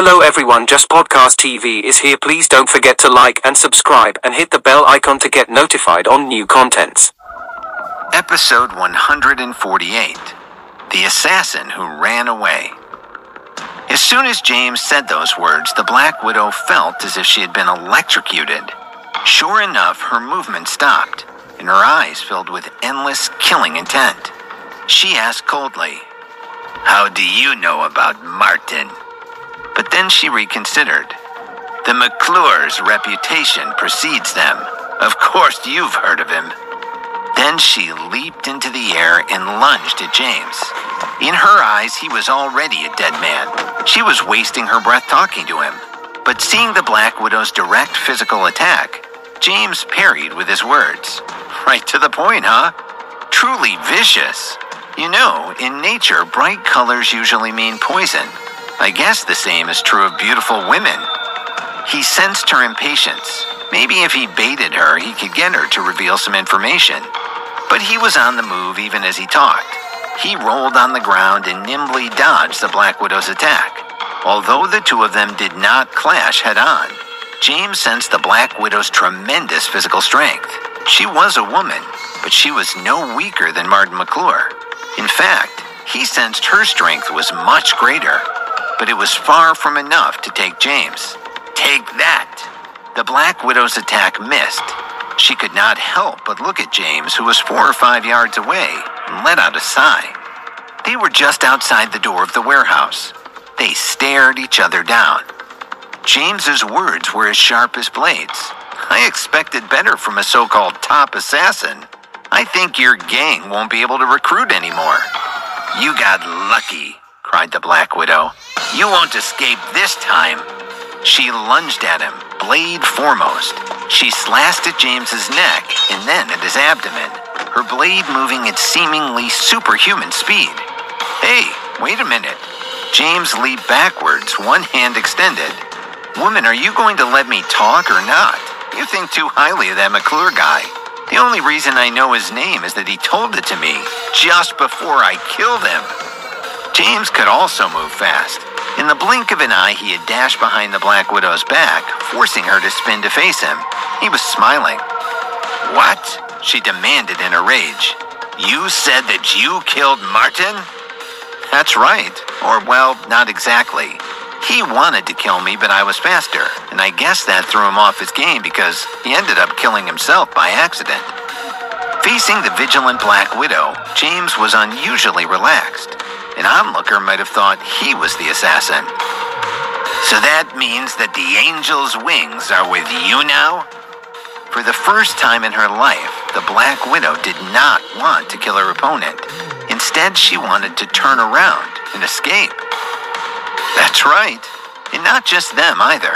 Hello everyone, Just Podcast TV is here. Please don't forget to like and subscribe and hit the bell icon to get notified on new contents. Episode 148. The Assassin Who Ran Away. As soon as James said those words, the Black Widow felt as if she had been electrocuted. Sure enough, her movement stopped, and her eyes filled with endless, killing intent. She asked coldly, "How do you know about Martin?" But then she reconsidered. The McClure's reputation precedes them. Of course you've heard of him. Then she leaped into the air and lunged at James. In her eyes, he was already a dead man. She was wasting her breath talking to him. But seeing the Black Widow's direct physical attack, James parried with his words. Right to the point, huh? Truly vicious. You know, in nature, bright colors usually mean poison. I guess the same is true of beautiful women. He sensed her impatience. Maybe if he baited her, he could get her to reveal some information. But he was on the move even as he talked. He rolled on the ground and nimbly dodged the Black Widow's attack. Although the two of them did not clash head-on, James sensed the Black Widow's tremendous physical strength. She was a woman, but she was no weaker than Martin McClure. In fact, he sensed her strength was much greater, but it was far from enough to take James. Take that! The Black Widow's attack missed. She could not help but look at James, who was 4 or 5 yards away, and let out a sigh. They were just outside the door of the warehouse. They stared each other down. James's words were as sharp as blades. I expected better from a so-called top assassin. I think your gang won't be able to recruit anymore. You got lucky, cried the Black Widow. You won't escape this time. She lunged at him, blade foremost. She slashed at James's neck and then at his abdomen, her blade moving at seemingly superhuman speed. Hey, wait a minute. James leaped backwards, one hand extended. Woman, are you going to let me talk or not? You think too highly of that McClure guy. The only reason I know his name is that he told it to me just before I killed him. James could also move fast. In the blink of an eye, he had dashed behind the Black Widow's back, forcing her to spin to face him. He was smiling. What? She demanded in a rage. You said that you killed Martin? That's right. Or, well, not exactly. He wanted to kill me, but I was faster, and I guess that threw him off his game because he ended up killing himself by accident. Facing the vigilant Black Widow, James was unusually relaxed. An onlooker might have thought he was the assassin. So that means that the angel's wings are with you now? For the first time in her life, the Black Widow did not want to kill her opponent. Instead, she wanted to turn around and escape. That's right. And not just them either.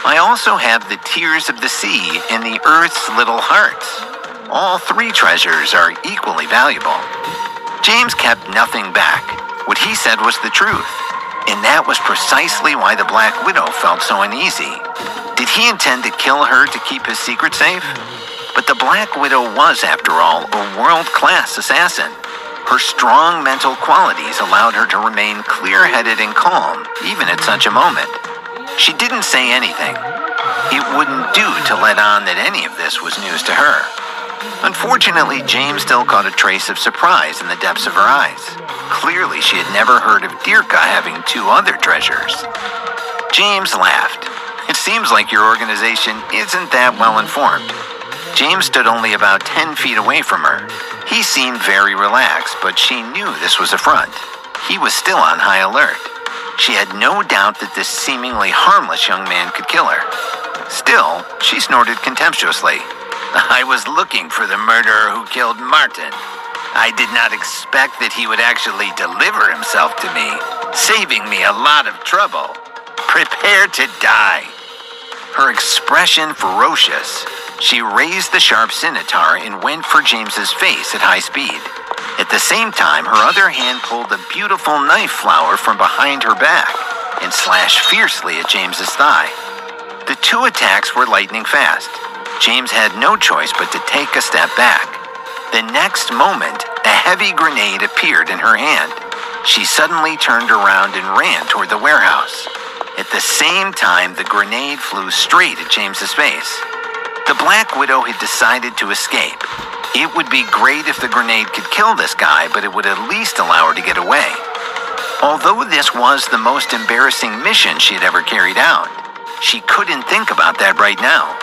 I also have the tears of the sea and the earth's little hearts. All 3 treasures are equally valuable. James kept nothing back. What he said was the truth, and that was precisely why the Black Widow felt so uneasy. Did he intend to kill her to keep his secret safe? But the Black Widow was, after all, a world-class assassin. Her strong mental qualities allowed her to remain clear-headed and calm, even at such a moment. She didn't say anything. It wouldn't do to let on that any of this was news to her. Unfortunately, James still caught a trace of surprise in the depths of her eyes. Clearly, she had never heard of Dirka having 2 other treasures. James laughed. It seems like your organization isn't that well informed. James stood only about 10 feet away from her. He seemed very relaxed, but she knew this was a front. He was still on high alert. She had no doubt that this seemingly harmless young man could kill her. Still, she snorted contemptuously. I was looking for the murderer who killed Martin. I did not expect that he would actually deliver himself to me, saving me a lot of trouble. Prepare to die. Her expression ferocious, she raised the sharp scimitar and went for James's face at high speed. At the same time, her other hand pulled a beautiful knife flower from behind her back and slashed fiercely at James's thigh. The 2 attacks were lightning fast. James had no choice but to take a step back. The next moment, a heavy grenade appeared in her hand. She suddenly turned around and ran toward the warehouse. At the same time, the grenade flew straight at James's face. The Black Widow had decided to escape. It would be great if the grenade could kill this guy, but it would at least allow her to get away. Although this was the most embarrassing mission she had ever carried out, she couldn't think about that right now.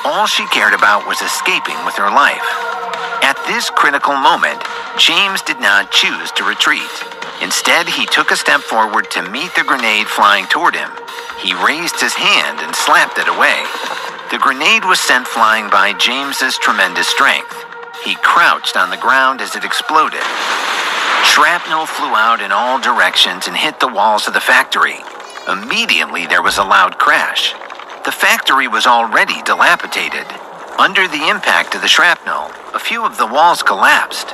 All she cared about was escaping with her life. At this critical moment, James did not choose to retreat. Instead, he took a step forward to meet the grenade flying toward him. He raised his hand and slapped it away. The grenade was sent flying by James's tremendous strength. He crouched on the ground as it exploded. Shrapnel flew out in all directions and hit the walls of the factory. Immediately, there was a loud crash. The factory was already dilapidated. Under the impact of the shrapnel, a few of the walls collapsed.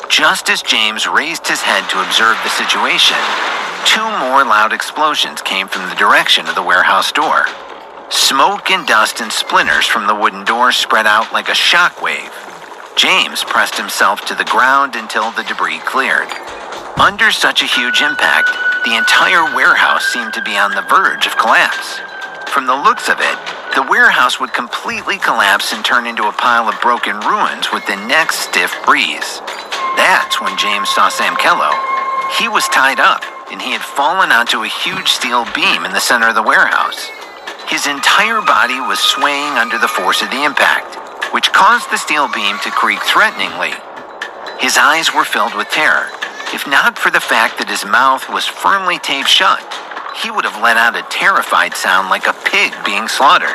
Just as James raised his head to observe the situation, 2 more loud explosions came from the direction of the warehouse door. Smoke and dust and splinters from the wooden door spread out like a shockwave. James pressed himself to the ground until the debris cleared. Under such a huge impact, the entire warehouse seemed to be on the verge of collapse. From the looks of it, the warehouse would completely collapse and turn into a pile of broken ruins with the next stiff breeze. That's when James saw Sam Kello. He was tied up, and he had fallen onto a huge steel beam in the center of the warehouse. His entire body was swaying under the force of the impact, which caused the steel beam to creak threateningly. His eyes were filled with terror. If not for the fact that his mouth was firmly taped shut, he would have let out a terrified sound like a pig being slaughtered.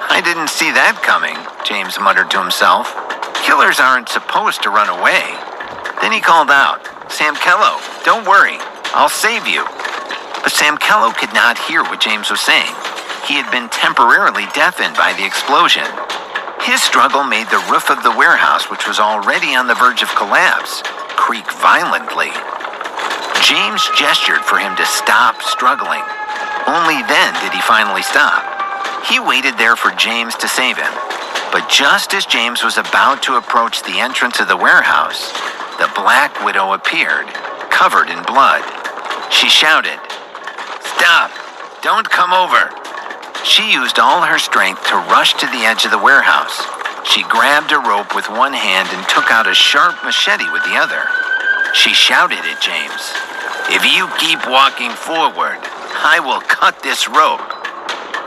"I didn't see that coming," James muttered to himself. "Killers aren't supposed to run away." Then he called out, "Sam Kello, don't worry, I'll save you." But Sam Kello could not hear what James was saying. He had been temporarily deafened by the explosion. His struggle made the roof of the warehouse, which was already on the verge of collapse, creak violently. James gestured for him to stop struggling. Only then did he finally stop. He waited there for James to save him. But just as James was about to approach the entrance of the warehouse, the Black Widow appeared, covered in blood. She shouted, "Stop! Don't come over!" She used all her strength to rush to the edge of the warehouse. She grabbed a rope with one hand and took out a sharp machete with the other. She shouted at James, "If you keep walking forward, I will cut this rope."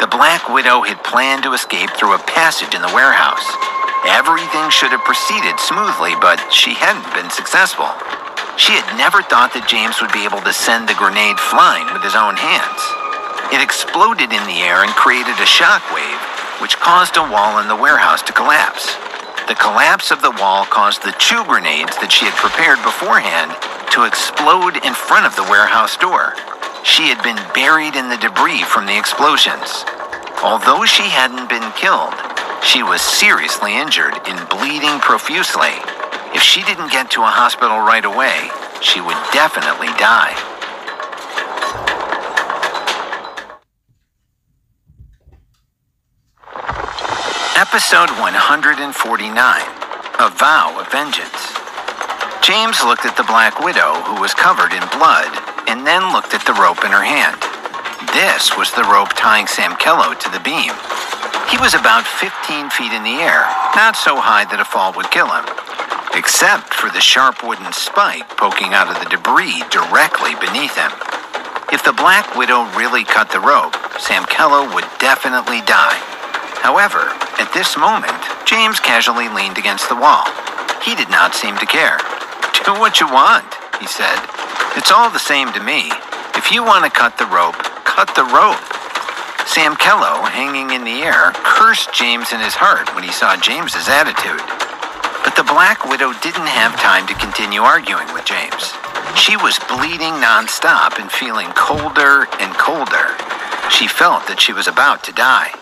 The Black Widow had planned to escape through a passage in the warehouse. Everything should have proceeded smoothly, but she hadn't been successful. She had never thought that James would be able to send the grenade flying with his own hands. It exploded in the air and created a shockwave, which caused a wall in the warehouse to collapse. The collapse of the wall caused the 2 grenades that she had prepared beforehand to explode in front of the warehouse door. She had been buried in the debris from the explosions. Although she hadn't been killed, she was seriously injured and bleeding profusely. If she didn't get to a hospital right away, she would definitely die. Episode 149, A Vow of Vengeance. James looked at the Black Widow, who was covered in blood, and then looked at the rope in her hand. This was the rope tying Sam Kello to the beam. He was about 15 feet in the air, not so high that a fall would kill him, except for the sharp wooden spike poking out of the debris directly beneath him. If the Black Widow really cut the rope, Sam Kello would definitely die. However, at this moment, James casually leaned against the wall. He did not seem to care. "Do what you want," he said. "It's all the same to me. If you want to cut the rope, cut the rope." Sam Kello, hanging in the air, cursed James in his heart when he saw James's attitude. But the Black Widow didn't have time to continue arguing with James. She was bleeding nonstop and feeling colder and colder. She felt that she was about to die.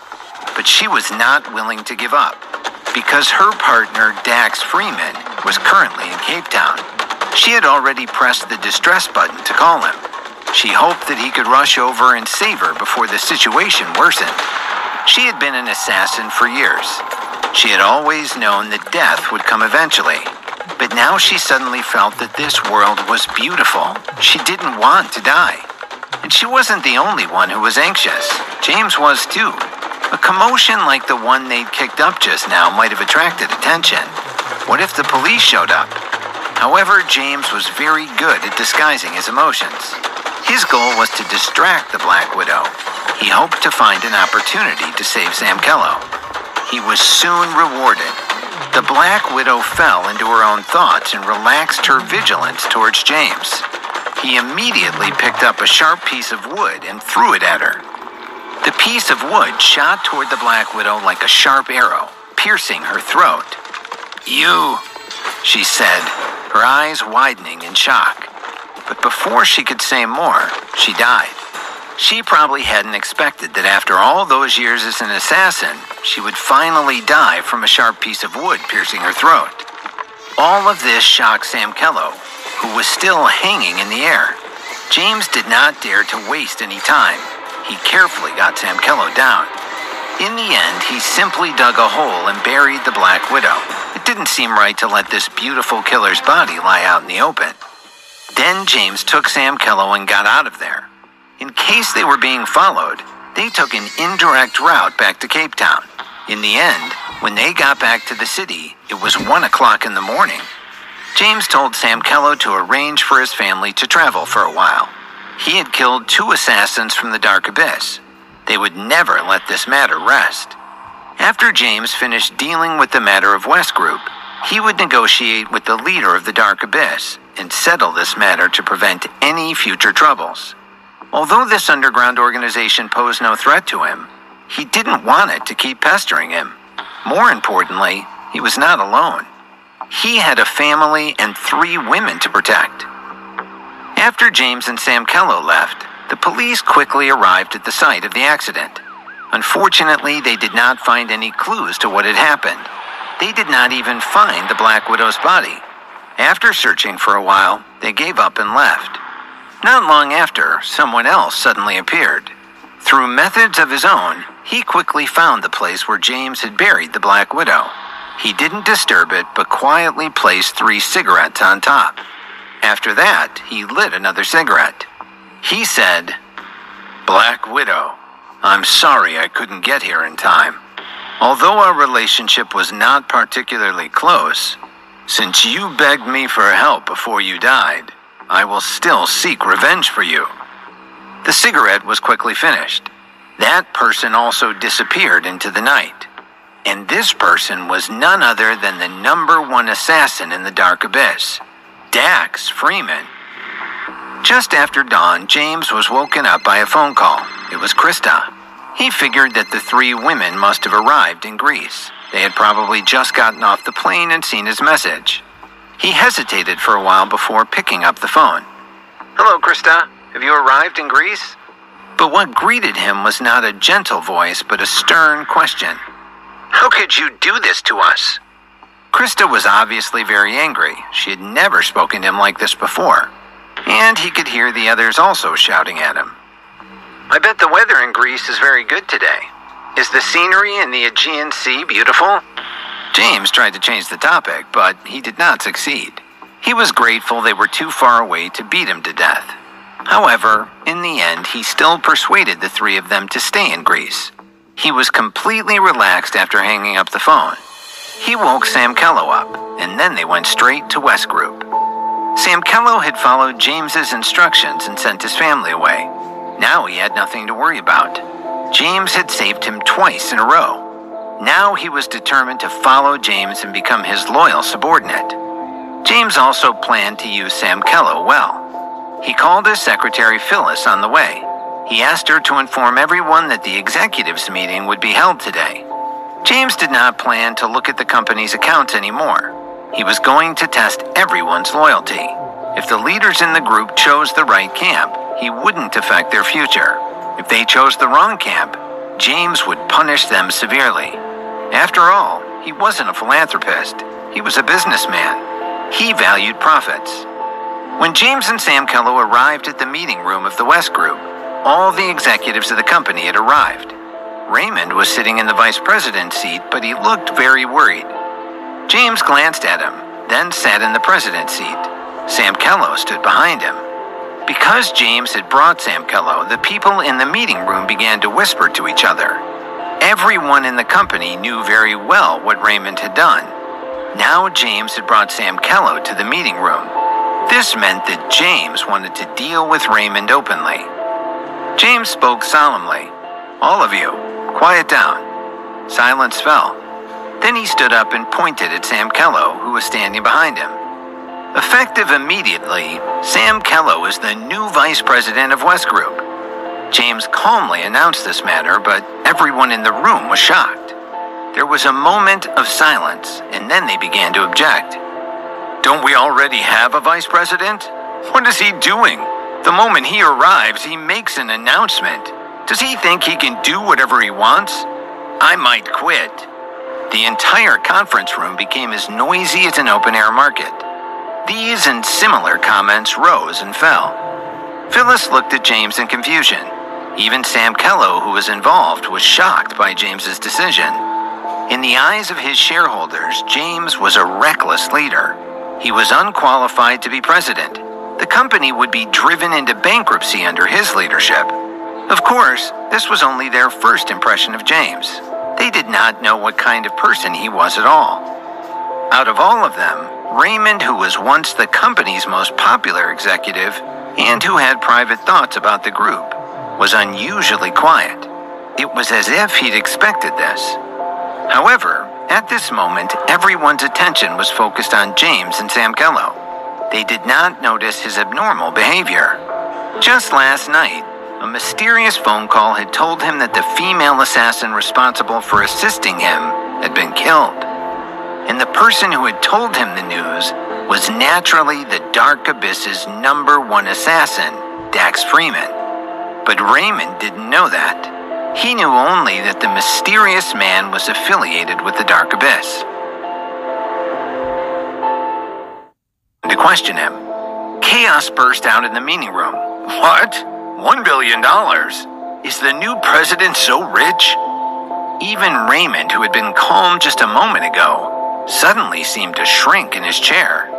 But she was not willing to give up, because her partner, Dax Freeman, was currently in Cape Town. She had already pressed the distress button to call him. She hoped that he could rush over and save her before the situation worsened. She had been an assassin for years. She had always known that death would come eventually. But now she suddenly felt that this world was beautiful. She didn't want to die. And she wasn't the only one who was anxious. James was too. A commotion like the one they'd kicked up just now might have attracted attention. What if the police showed up? However, James was very good at disguising his emotions. His goal was to distract the Black Widow. He hoped to find an opportunity to save Sam Kello. He was soon rewarded. The Black Widow fell into her own thoughts and relaxed her vigilance towards James. He immediately picked up a sharp piece of wood and threw it at her. The piece of wood shot toward the Black Widow like a sharp arrow, piercing her throat. "You," she said, her eyes widening in shock. But before she could say more, she died. She probably hadn't expected that after all those years as an assassin, she would finally die from a sharp piece of wood piercing her throat. All of this shocked Sam Kello, who was still hanging in the air. James did not dare to waste any time. He carefully got Sam Kello down. In the end, he simply dug a hole and buried the Black Widow. It didn't seem right to let this beautiful killer's body lie out in the open. Then James took Sam Kello and got out of there. In case they were being followed, they took an indirect route back to Cape Town. In the end, when they got back to the city, it was 1 o'clock in the morning. James told Sam Kello to arrange for his family to travel for a while. He had killed 2 assassins from the Dark Abyss. They would never let this matter rest. After James finished dealing with the matter of West Group, he would negotiate with the leader of the Dark Abyss and settle this matter to prevent any future troubles. Although this underground organization posed no threat to him, he didn't want it to keep pestering him. More importantly, he was not alone. He had a family and 3 women to protect. After James and Sam Kello left, the police quickly arrived at the site of the accident. Unfortunately, they did not find any clues to what had happened. They did not even find the Black Widow's body. After searching for a while, they gave up and left. Not long after, someone else suddenly appeared. Through methods of his own, he quickly found the place where James had buried the Black Widow. He didn't disturb it, but quietly placed 3 cigarettes on top. After that, he lit another cigarette. He said, "Black Widow, I'm sorry I couldn't get here in time. Although our relationship was not particularly close, since you begged me for help before you died, I will still seek revenge for you." The cigarette was quickly finished. That person also disappeared into the night. And this person was none other than the #1 assassin in the Dark Abyss, Dax Freeman. Just after dawn, James was woken up by a phone call. It was Krista. He figured that the 3 women must have arrived in Greece. They had probably just gotten off the plane and seen his message. He hesitated for a while before picking up the phone. "Hello, Krista. Have you arrived in Greece?" But what greeted him was not a gentle voice, but a stern question. "How could you do this to us?" Krista was obviously very angry. She had never spoken to him like this before. And he could hear the others also shouting at him. "I bet the weather in Greece is very good today. Is the scenery in the Aegean Sea beautiful?" James tried to change the topic, but he did not succeed. He was grateful they were too far away to beat him to death. However, in the end, he still persuaded the 3 of them to stay in Greece. He was completely relaxed after hanging up the phone. He woke Sam Kello up, and then they went straight to West Group. Sam Kello had followed James's instructions and sent his family away. Now he had nothing to worry about. James had saved him twice in a row. Now he was determined to follow James and become his loyal subordinate. James also planned to use Sam Kello well. He called his secretary Phyllis on the way. He asked her to inform everyone that the executives meeting would be held today. James did not plan to look at the company's accounts anymore. He was going to test everyone's loyalty. If the leaders in the group chose the right camp, he wouldn't affect their future. If they chose the wrong camp, James would punish them severely. After all, he wasn't a philanthropist. He was a businessman. He valued profits. When James and Sam Kello arrived at the meeting room of the West Group, all the executives of the company had arrived. Raymond was sitting in the vice president's seat, but he looked very worried. James glanced at him, then sat in the president's seat. Sam Kello stood behind him. Because James had brought Samkello, the people in the meeting room began to whisper to each other. Everyone in the company knew very well what Raymond had done. Now James had brought Samkello to the meeting room. This meant that James wanted to deal with Raymond openly. James spoke solemnly. "All of you, quiet down." Silence fell. Then he stood up and pointed at Samkello, who was standing behind him. Effective immediately, Samkello is the new vice president of West Group. James calmly announced this matter, but everyone in the room was shocked. There was a moment of silence, and then they began to object. "Don't we already have a vice president? What is he doing? The moment he arrives, he makes an announcement. Does he think he can do whatever he wants? I might quit." The entire conference room became as noisy as an open-air market. These and similar comments rose and fell. Phyllis looked at James in confusion. Even Samkello, who was involved, was shocked by James's decision. In the eyes of his shareholders, James was a reckless leader. He was unqualified to be president. The company would be driven into bankruptcy under his leadership. Of course, this was only their first impression of James. They did not know what kind of person he was at all. Out of all of them, Raymond, who was once the company's most popular executive and who had private thoughts about the group, was unusually quiet. It was as if he'd expected this. However, at this moment, everyone's attention was focused on James and Samkello. They did not notice his abnormal behavior. Just last night, a mysterious phone call had told him that the female assassin responsible for assisting him had been killed. And the person who had told him the news was naturally the Dark Abyss's #1 assassin, Dax Freeman. But Raymond didn't know that. He knew only that the mysterious man was affiliated with the Dark Abyss. To question him, chaos burst out in the meeting room. "What? $1 billion? Is the new president so rich?" Even Raymond, who had been calm just a moment ago, suddenly seemed to shrink in his chair.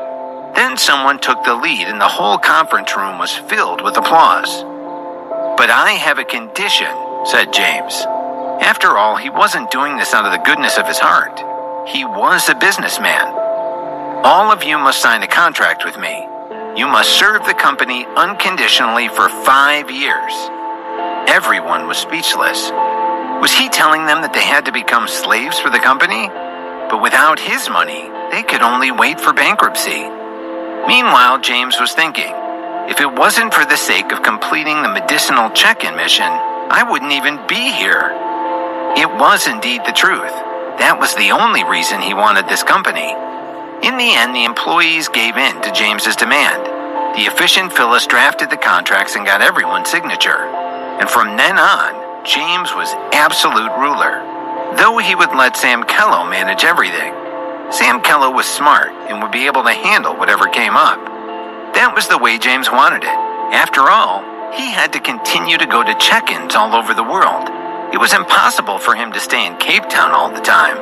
Then someone took the lead and the whole conference room was filled with applause. "But I have a condition," said James. After all, he wasn't doing this out of the goodness of his heart. He was a businessman. "All of you must sign a contract with me. You must serve the company unconditionally for 5 years. Everyone was speechless. Was he telling them that they had to become slaves for the company? But without his money, they could only wait for bankruptcy. Meanwhile, James was thinking, if it wasn't for the sake of completing the medicinal check-in mission, I wouldn't even be here. It was indeed the truth. That was the only reason he wanted this company. In the end, the employees gave in to James's demand. The efficient Phyllis drafted the contracts and got everyone's signature. And from then on, James was absolute ruler. Though he would let Samkello manage everything. Samkello was smart and would be able to handle whatever came up. That was the way James wanted it. After all, he had to continue to go to check-ins all over the world. It was impossible for him to stay in Cape Town all the time.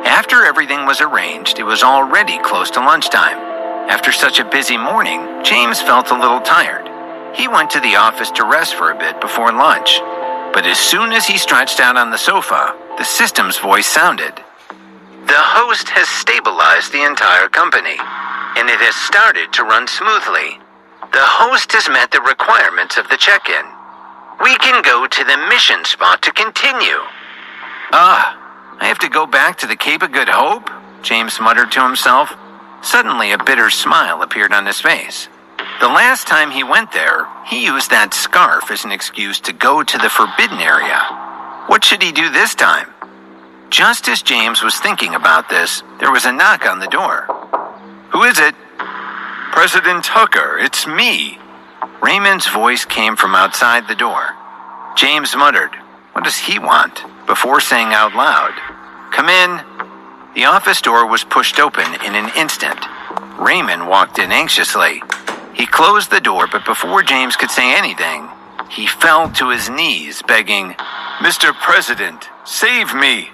After everything was arranged, it was already close to lunchtime. After such a busy morning, James felt a little tired. He went to the office to rest for a bit before lunch. But as soon as he stretched out on the sofa, the system's voice sounded. "The host has stabilized the entire company, and it has started to run smoothly. The host has met the requirements of the check-in. We can go to the mission spot to continue." I have to go back to the Cape of Good Hope?" James muttered to himself. Suddenly, a bitter smile appeared on his face. The last time he went there, he used that scarf as an excuse to go to the forbidden area. What should he do this time? Just as James was thinking about this, there was a knock on the door. "Who is it?" "President Tucker, it's me." Raymond's voice came from outside the door. James muttered, "What does he want?" before saying out loud, "Come in." The office door was pushed open in an instant. Raymond walked in anxiously. He closed the door, but before James could say anything, he fell to his knees, begging, "Mr. President, save me.